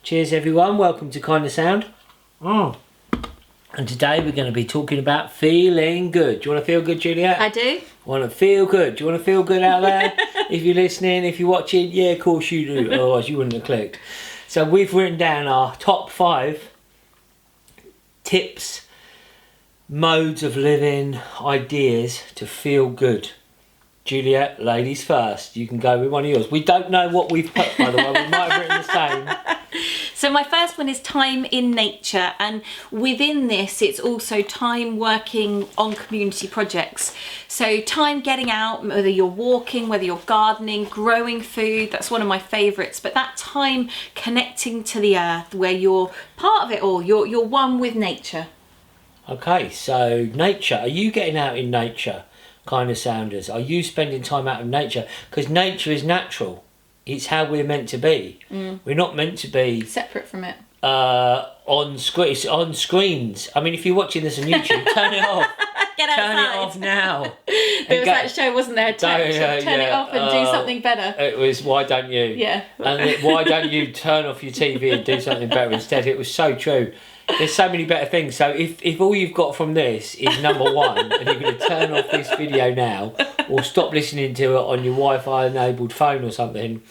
Cheers everyone, welcome to Kind of Sound. And today we're going to be talking about feeling good. Do you want to feel good, Juliette? I do. Want to feel good? Do you want to feel good out there? If you're listening, if you're watching, yeah, of course you do. Otherwise you wouldn't have clicked. So we've written down our top 5 tips, modes of living, ideas to feel good. Juliette, ladies first. You can go with one of yours. We don't know what we've put, by the way. We might have written the same. So my first one is time in nature, and within this it's also time working on community projects. So time getting out, whether you're walking, whether you're gardening, growing food, that's one of my favourites. But that time connecting to the earth where you're part of it all, you're one with nature. Okay, so nature. Are you getting out in nature, Kind of Sounders? Are you spending time out in nature? Because nature is natural. It's how we're meant to be. We're not meant to be separate from it. On screens. I mean, if you're watching this on YouTube, turn it off. Get outside. Turn it off now. There was that show, wasn't there? Turn it off and do something better. It was Why Don't You? Yeah. And why don't you turn off your TV and do something better instead? It was so true. There's so many better things. So if all you've got from this is number 1 and you're going to turn off this video now or stop listening to it on your Wi-Fi enabled phone or something,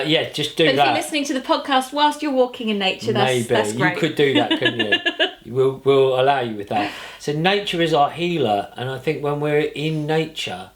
just do that. But if you're listening to the podcast whilst you're walking in nature, that's great. You could do that, couldn't you? We'll allow you with that. So nature is our healer, and I think when we're in nature,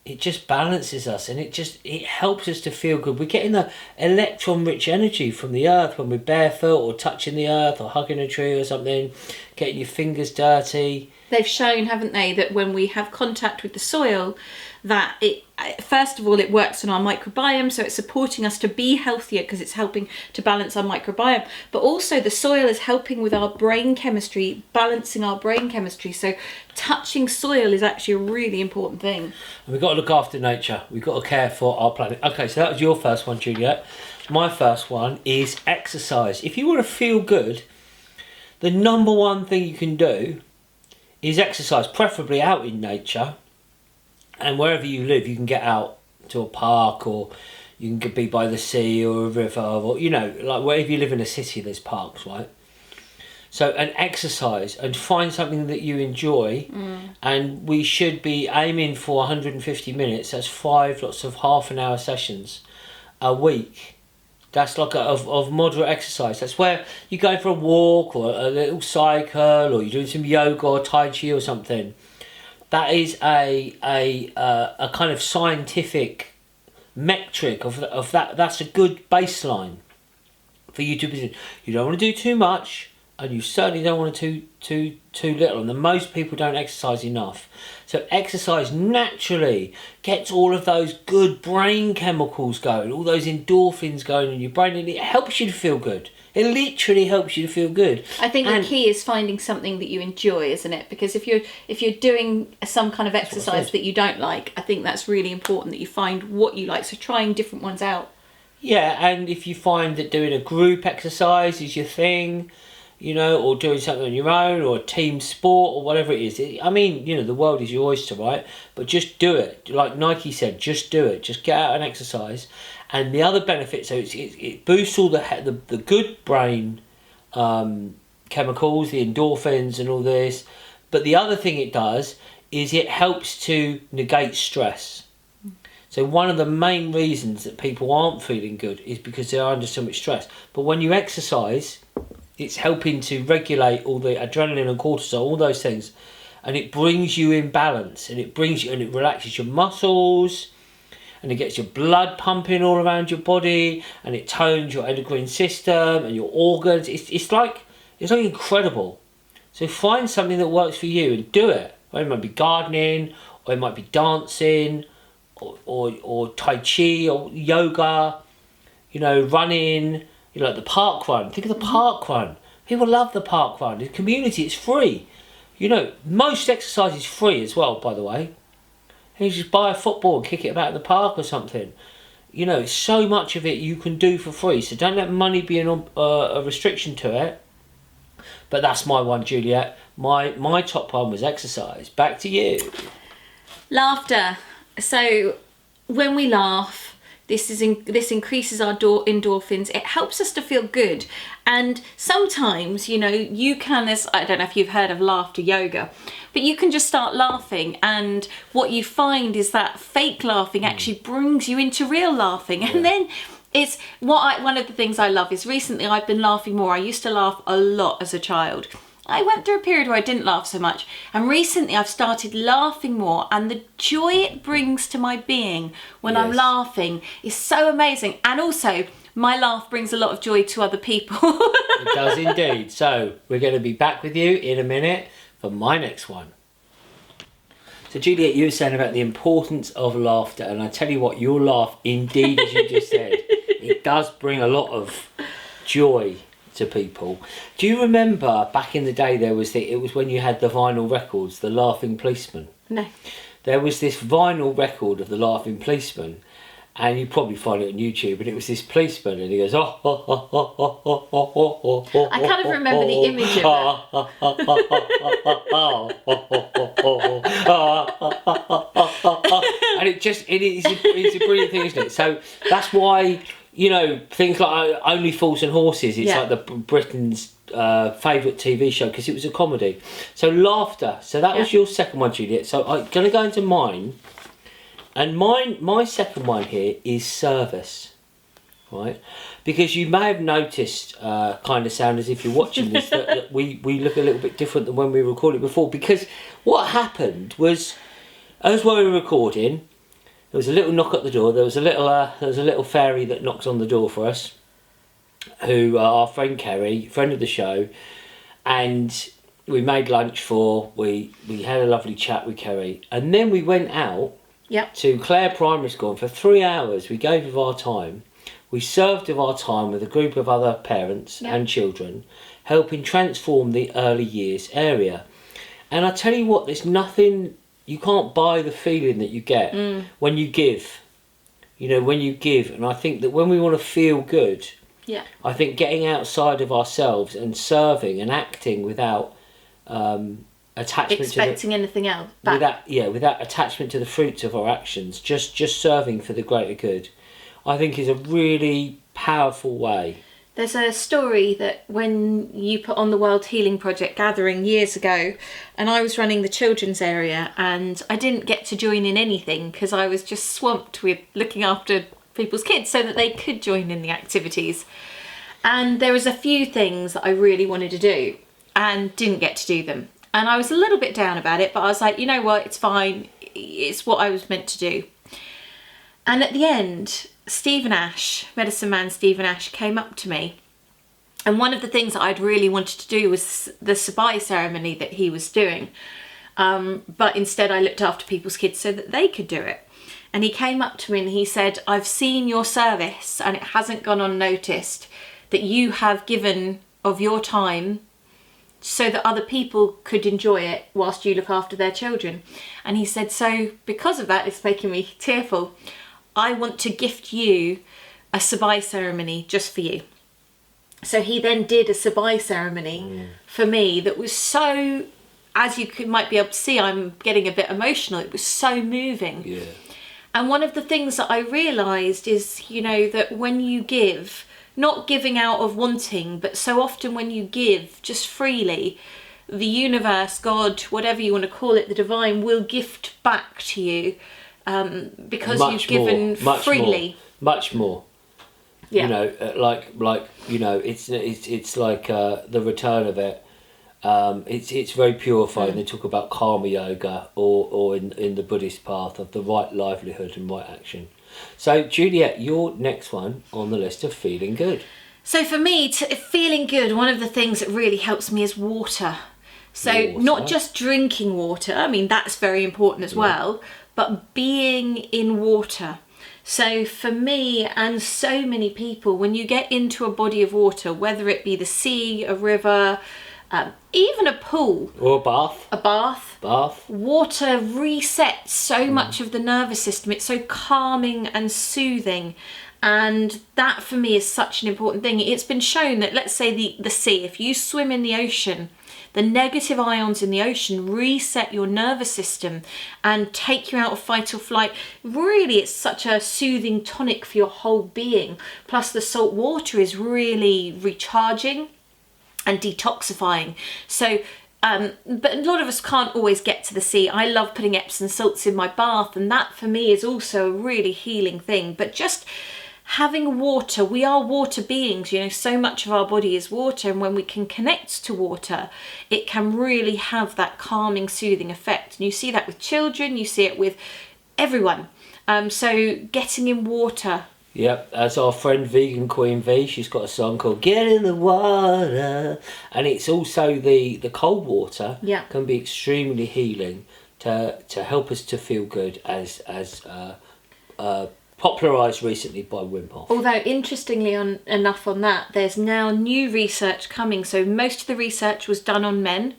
it just balances us and it helps us to feel good. We're getting the electron-rich energy from the earth when we're barefoot or touching the earth or hugging a tree or something, getting your fingers dirty. They've shown, haven't they, that when we have contact with the soil, that it, first of all, it works on our microbiome, so it's supporting us to be healthier because it's helping to balance our microbiome. But also the soil is helping with our brain chemistry, balancing our brain chemistry. So touching soil is actually a really important thing. And we've got to look after nature. We've got to care for our planet. Okay, so that was your first one, Juliette. My first one is exercise. If you want to feel good, the number 1 thing you can do is exercise, preferably out in nature. And wherever you live, you can get out to a park, or you can be by the sea or a river, or like wherever you live in a city, there's parks, right? So, and exercise and find something that you enjoy. And we should be aiming for 150 minutes. That's 5 lots of half an hour sessions a week. That's like of moderate exercise. That's where you go for a walk or a little cycle, or you're doing some yoga or tai chi or something. That is a kind of scientific metric of that. That's a good baseline for you to be. You don't want to do too much, and you certainly don't want to do too little. And most people don't exercise enough. So exercise naturally gets all of those good brain chemicals going, all those endorphins going in your brain, and it helps you to feel good. It literally helps you to feel good. I think the key is finding something that you enjoy, isn't it? Because if you're doing some kind of exercise that you don't like, I think that's really important that you find what you like. So trying different ones out. Yeah, and if you find that doing a group exercise is your thing, or doing something on your own, or a team sport, or whatever it is. I mean, the world is your oyster, right? But just do it. Like Nike said, just do it. Just get out and exercise. And the other benefit, so it boosts all the good brain chemicals, the endorphins and all this. But the other thing it does is it helps to negate stress. So one of the main reasons that people aren't feeling good is because they're under so much stress. But when you exercise, it's helping to regulate all the adrenaline and cortisol, all those things. And it brings you in balance, and it relaxes your muscles, and it gets your blood pumping all around your body, and it tones your endocrine system and your organs. It's like incredible. So find something that works for you and do it. Well, it might be gardening, or it might be dancing, or tai chi, or yoga, running, like the park run. Think of the park run. People love the park run. The community, it's free. Most exercise is free as well, by the way. You just buy a football and kick it about in the park or something. So much of it you can do for free. So don't let money be a restriction to it. But that's my one, Juliette. My top one was exercise. Back to you. Laughter. So when we laugh, This increases our endorphins. It helps us to feel good. And sometimes, you know, you can, as I don't know if you've heard of laughter yoga, but you can just start laughing, and what you find is that fake laughing actually brings you into real laughing. And then it's one of the things I love is recently I've been laughing more. I used to laugh a lot as a child. I went through a period where I didn't laugh so much, and recently I've started laughing more, and the joy it brings to my being when I'm laughing is so amazing. And also, my laugh brings a lot of joy to other people. It does indeed. So we're going to be back with you in a minute for my next one. So Juliette, you were saying about the importance of laughter, and I tell you what, your laugh, indeed, as you just said, it does bring a lot of joy to people. Do you remember back in the day it was when you had the vinyl records, the Laughing Policeman? No. There was this vinyl record of the Laughing Policeman, and you probably find it on YouTube, and it was this policeman, and he goes, oh, oh, oh, oh, oh, oh, oh, oh, oh, I kind of remember the image of it. And it's a brilliant thing, isn't it? So that's why, you know, things like Only Fools and Horses, it's like the Britain's favourite TV show, because it was a comedy. So laughter. So that was your second one, Juliette. So I'm going to go into mine. And my second one here is service, right? Because you may have noticed, kind of sound as if you're watching this, that we look a little bit different than when we recorded before. Because what happened was, as we were recording, there was a little knock at the door. There was a little fairy that knocks on the door for us, who our friend Kerry, friend of the show, and we made lunch we had a lovely chat with Kerry, and then we went out to Clare Primary School, and for 3 hours we gave of our time. We served of our time with a group of other parents and children, helping transform the early years area. And I tell you what, there's nothing, you can't buy the feeling that you get when you give. You know, when you give. And I think that when we want to feel good, I think getting outside of ourselves and serving and acting without attachment expecting anything else back. Without attachment to the fruits of our actions, just serving for the greater good, I think is a really powerful way. There's a story that when you put on the World Healing Project gathering years ago, and I was running the children's area, and I didn't get to join in anything because I was just swamped with looking after people's kids so that they could join in the activities. And there was a few things that I really wanted to do and didn't get to do them. And I was a little bit down about it, but I was like, you know what, it's fine. It's what I was meant to do. And at the end, Stephen Ash, medicine man Stephen Ash, came up to me. And one of the things that I'd really wanted to do was the Sabai ceremony that he was doing. But instead I looked after people's kids so that they could do it. And he came up to me and he said, I've seen your service and it hasn't gone unnoticed that you have given of your time so that other people could enjoy it whilst you look after their children. And he said, so because of that, it's making me tearful. I want to gift you a Sabai ceremony just for you. So he then did a Sabai ceremony for me that was so, as you might be able to see, I'm getting a bit emotional. It was so moving. Yeah. And one of the things that I realised is, you know, that when you give, not giving out of wanting, but so often when you give just freely, the universe, God, whatever you want to call it, the divine, will gift back to you because you've given freely. Much more. Yeah. You know, like you know, it's like the return of it. It's very purifying. They talk about karma yoga or in the Buddhist path of the right livelihood and right action. So Juliette, your next one on the list of feeling good. So for me, feeling good, one of the things that really helps me is water. So not just drinking water, I mean that's very important as well, but being in water. So for me and so many people, when you get into a body of water, whether it be the sea, a river, even a pool or a bath, water resets so much of the nervous system. It's so calming and soothing, and that for me is such an important thing. It's been shown that, let's say the sea, if you swim in the ocean, the negative ions in the ocean reset your nervous system and take you out of fight or flight. Really, it's such a soothing tonic for your whole being. Plus the salt water is really recharging and detoxifying. So but a lot of us can't always get to the sea. I love putting Epsom salts in my bath, and that for me is also a really healing thing. But just having water, we are water beings, you know, so much of our body is water, and when we can connect to water, it can really have that calming, soothing effect. And you see that with children, you see it with everyone. So getting in water. Yep, that's our friend Vegan Queen V. She's got a song called "Get in the Water," and it's also the cold water. Yeah. Can be extremely healing to help us to feel good, as popularised recently by Wim Hof. Although interestingly enough on that, there's now new research coming. So most of the research was done on men.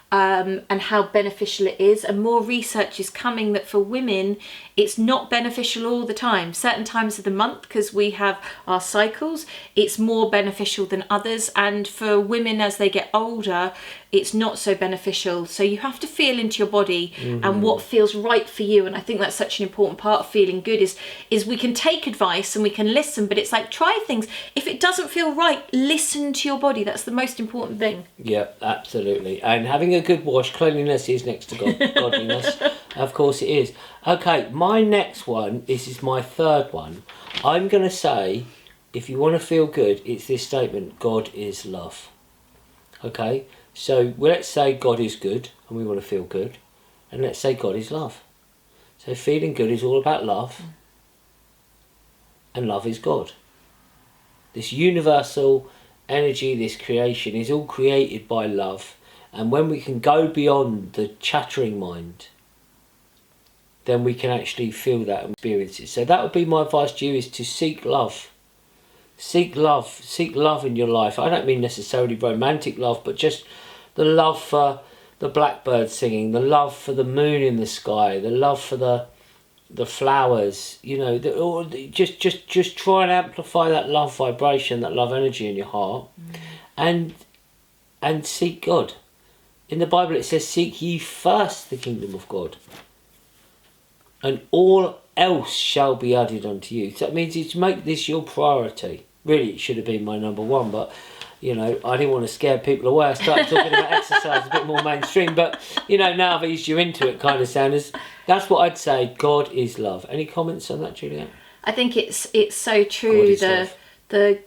And how beneficial it is, and more research is coming that for women it's not beneficial all the time. Certain times of the month, because we have our cycles, it's more beneficial than others, and for women as they get older it's not so beneficial. So you have to feel into your body and what feels right for you, and I think that's such an important part of feeling good is we can take advice and we can listen, but it's like, try things. If it doesn't feel right, listen to your body. That's the most important thing. Yeah, absolutely. And having a good wash, cleanliness is next to godliness. Of course it is. Okay, my next one, this is my third one. I'm going to say, if you want to feel good, it's this statement: God is love. Okay, so let's say God is good and we want to feel good, and let's say God is love. So feeling good is all about love, and love is God. This universal energy, this creation is all created by love, and when we can go beyond the chattering mind, then we can actually feel that and experience it. So that would be my advice to you, is to seek love. Seek love in your life. I don't mean necessarily romantic love, but just the love for the blackbird singing, the love for the moon in the sky, the love for the flowers, you know, just try and amplify that love vibration, that love energy in your heart, and seek God. In the Bible it says, "Seek ye first the kingdom of God, and all else shall be added unto you." So that means it's make this your priority. Really, it should have been my number one, but you know, I didn't want to scare people away. I started talking about exercise a bit more mainstream, but you know, now I've eased you into it, kind of, Sanders. That's what I'd say. God is love. Any comments on that, Juliette? I think it's so true. The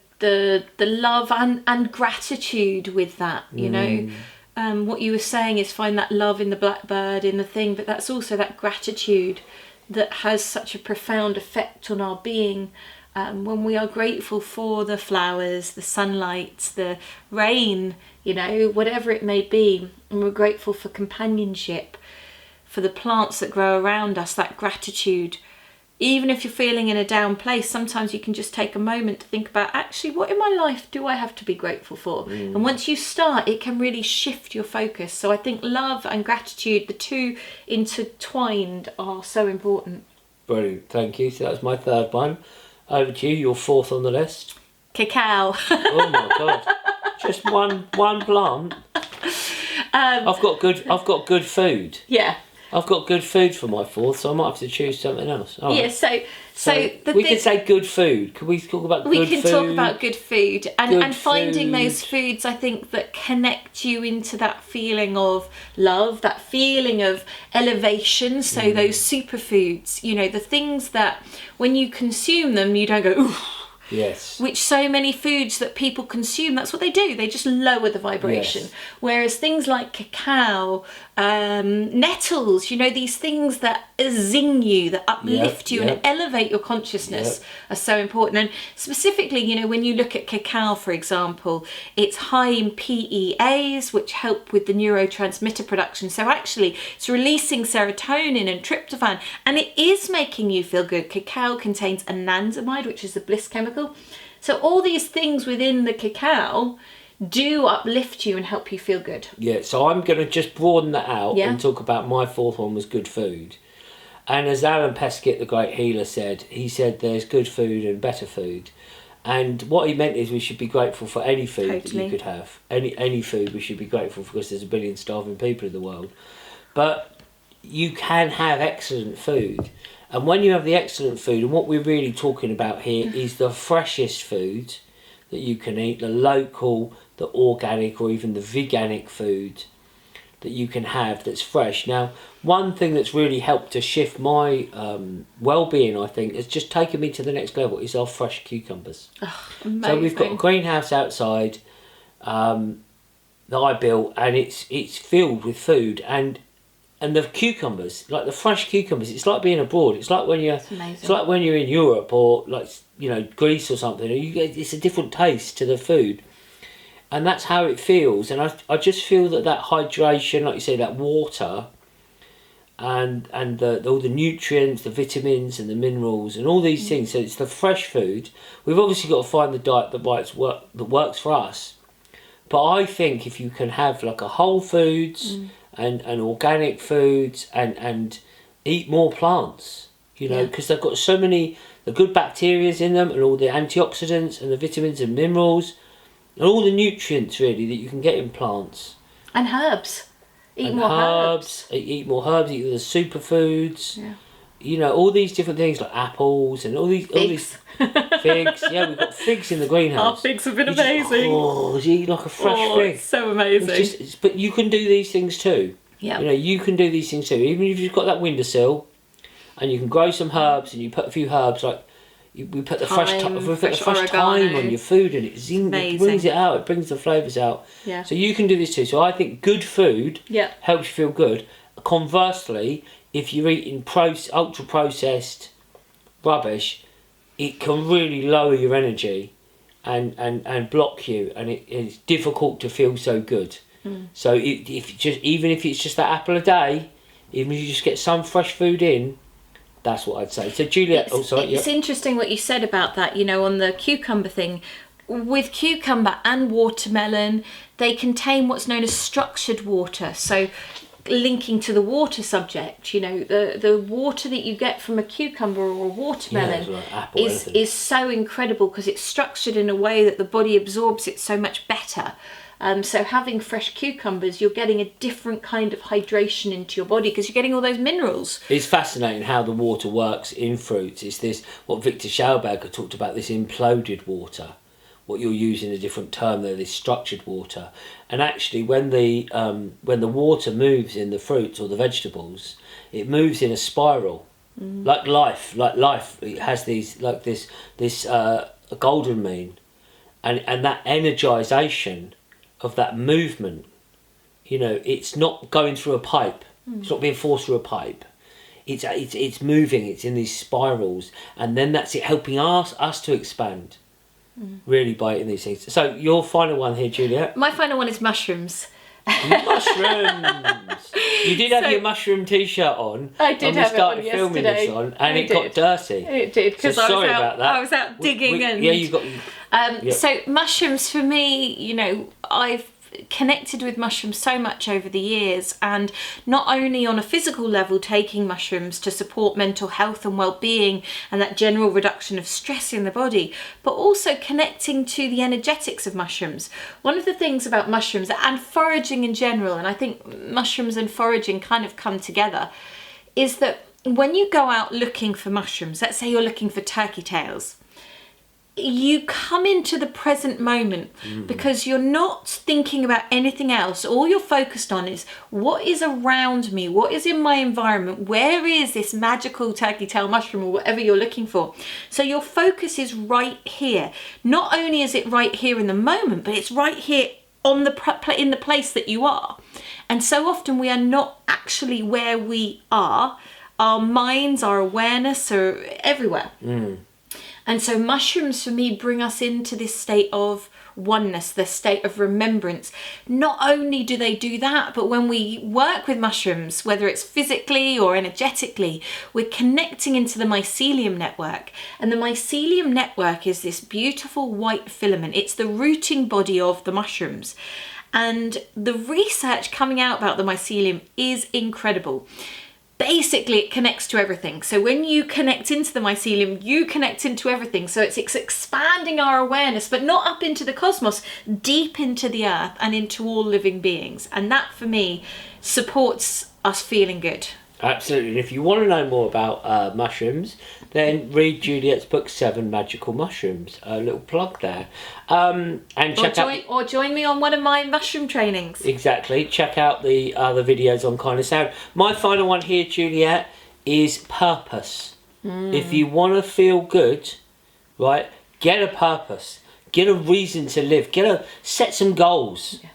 love and gratitude with that, you know. What you were saying is find that love in the blackbird, in the thing, but that's also that gratitude that has such a profound effect on our being. When we are grateful for the flowers, the sunlight, the rain, you know, whatever it may be, and we're grateful for companionship, for the plants that grow around us, that gratitude. Even if you're feeling in a down place, sometimes you can just take a moment to think about, actually, what in my life do I have to be grateful for? And once you start, it can really shift your focus. So I think love and gratitude, the two intertwined, are so important. Brilliant, thank you. So that's my third one. Over to you, your fourth on the list. Cacao. Oh my God! Just one plant. I've got good food. Yeah. I've got good food for my fourth, so I might have to choose something else. All right. Yeah. So we can say good food. Can we talk about good food? We can talk about good food and finding food. those foods, I think, that connect you into that feeling of love, that feeling of elevation. So those superfoods, you know, the things that when you consume them, you don't go, ooh. Yes. Which so many foods that people consume, that's what they do. They just lower the vibration. Yes. Whereas things like cacao, nettles, you know, these things that zing you, that uplift you and elevate your consciousness are so important. And specifically, you know, when you look at cacao, for example, it's high in PEAs, which help with the neurotransmitter production. So actually, it's releasing serotonin and tryptophan, and it is making you feel good. Cacao contains anandamide, which is the bliss chemical. So all these things within the cacao do uplift you and help you feel good. Yeah, so I'm going to just broaden that out Yeah. and talk about my fourth one was good food. And as Alan Peskin, the great healer, said, he said there's good food and better food. And what he meant is we should be grateful for any food that Totally. you could have. Any food we should be grateful for, because there's a billion starving people in the world. But you can have excellent food. And when you have the excellent food, and what we're really talking about here is the freshest food that you can eat, the local, the organic, or even the veganic food that you can have that's fresh. Now, one thing that's really helped to shift my well-being, I think, has just taken me to the next level, is our fresh cucumbers. Amazing. So we've got a greenhouse outside that I built, and it's filled with food, and the cucumbers, like the fresh cucumbers, it's like being abroad. It's like when you're in Europe, or like, you know, Greece or something. It's a different taste to the food. And that's how it feels. And I just feel that hydration, like you say, that water, and all the nutrients, the vitamins and the minerals and all these things. So it's the fresh food. We've obviously got to find the diet that works for us. But I think if you can have like a whole foods and organic foods and eat more plants, you know, because they've got so many, the good bacteria in them, and all the antioxidants and the vitamins and minerals, and all the nutrients really that you can get in plants. And herbs. Eat more herbs. Eat more herbs, eat the superfoods. Yeah. You know, all these different things like apples and all these figs. Yeah, we've got figs in the greenhouse. Our figs have been amazing. You eat like a fresh fig. It's so amazing. But you can do these things too. Yeah. You know, you can do these things too. Even if you've got that windowsill, and you can grow some herbs, and you put a few herbs like. We put the fresh thyme on your food, and it brings it out. It brings the flavours out. Yeah. So you can do this too. So I think good food helps you feel good. Conversely, if you're eating ultra processed rubbish, it can really lower your energy, and block you, and it's difficult to feel so good. So even if it's just that apple a day, even if you just get some fresh food in. That's what I'd say. So Juliette, it's interesting what you said about that, you know, on the cucumber thing. With cucumber and watermelon, they contain what's known as structured water. So linking to the water subject, you know, the water that you get from a cucumber or a watermelon is so incredible because it's structured in a way that the body absorbs it so much better. So having fresh cucumbers, you're getting a different kind of hydration into your body because you're getting all those minerals. It's fascinating how the water works in fruits. It's this, what Victor Schauberger talked about, this imploded water. What you're using a different term there, this structured water. And actually when the water moves in the fruits or the vegetables, it moves in a spiral. Like life, it has these, like this golden mean. And that energisation of that movement, you know, it's not going through a pipe. It's not being forced through a pipe. It's moving. It's in these spirals, and then that's it helping us to expand, really, by eating these things. So your final one here, Juliette. My final one is mushrooms. Mushrooms. You did have your mushroom T-shirt on. I did have it on filming yesterday. this on, and it got dirty. It did because I was out digging and yeah, you got. So mushrooms for me, you know, I've connected with mushrooms so much over the years, and not only on a physical level taking mushrooms to support mental health and well-being and that general reduction of stress in the body, but also connecting to the energetics of mushrooms. One of the things about mushrooms and foraging in general, and I think mushrooms and foraging kind of come together, is that when you go out looking for mushrooms, let's say you're looking for turkey tails, you come into the present moment because you're not thinking about anything else. All you're focused on is what is around me, what is in my environment, where is this magical turkey tail mushroom or whatever you're looking for. So your focus is right here. Not only is it right here in the moment, but it's right here on in the place that you are. And so often we are not actually where we are. Our minds, our awareness are everywhere. And so mushrooms for me bring us into this state of oneness, the state of remembrance. Not only do they do that, but when we work with mushrooms, whether it's physically or energetically, we're connecting into the mycelium network. And the mycelium network is this beautiful white filament. It's the rooting body of the mushrooms. And the research coming out about the mycelium is incredible. basically it connects to everything. So when you connect into the mycelium, you connect into everything. So it's expanding our awareness, but not up into the cosmos, deep into the earth and into all living beings. And that for me supports us feeling good. Absolutely. And if you want to know more about mushrooms, then read Juliette's book, 7 Magical Mushrooms. A little plug there. And check out... Or join me on one of my mushroom trainings. Exactly. Check out the other videos on Kind of Sound. My final one here, Juliette, is purpose. If you want to feel good, right, get a purpose. Get a reason to live. Set some goals. Yeah.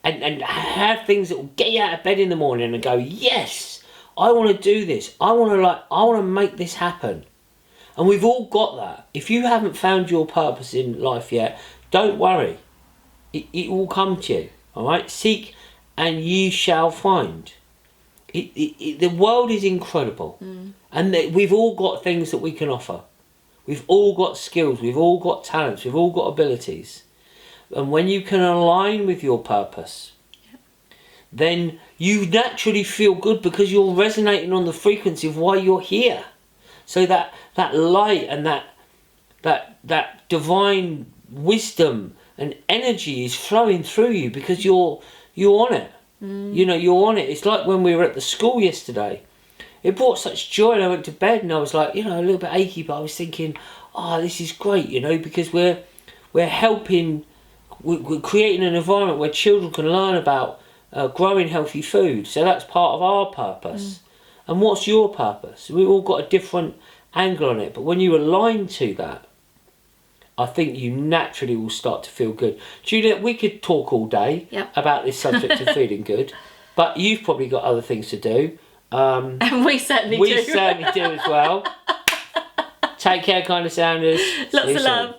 And have things that will get you out of bed in the morning and go, yes, I want to do this. I want to make this happen. And we've all got that. If you haven't found your purpose in life yet, don't worry. It will come to you. All right? Seek and ye shall find. The world is incredible. And we've all got things that we can offer. We've all got skills. We've all got talents. We've all got abilities. And when you can align with your purpose, then you naturally feel good because you're resonating on the frequency of why you're here. So that light and that divine wisdom and energy is flowing through you because you're on it. You know, you're on it. It's like when we were at the school yesterday. It brought such joy, and I went to bed and I was like, you know, a little bit achy, but I was thinking, oh, this is great, you know, because we're helping, we're creating an environment where children can learn about growing healthy food. So that's part of our purpose. And what's your purpose? We've all got a different angle on it, but when you align to that, I think you naturally will start to feel good. Juliette, we could talk all day about this subject of feeling good, but you've probably got other things to do. And we certainly do. We certainly do as well. Take care, Kind of Sounders. Lots of love.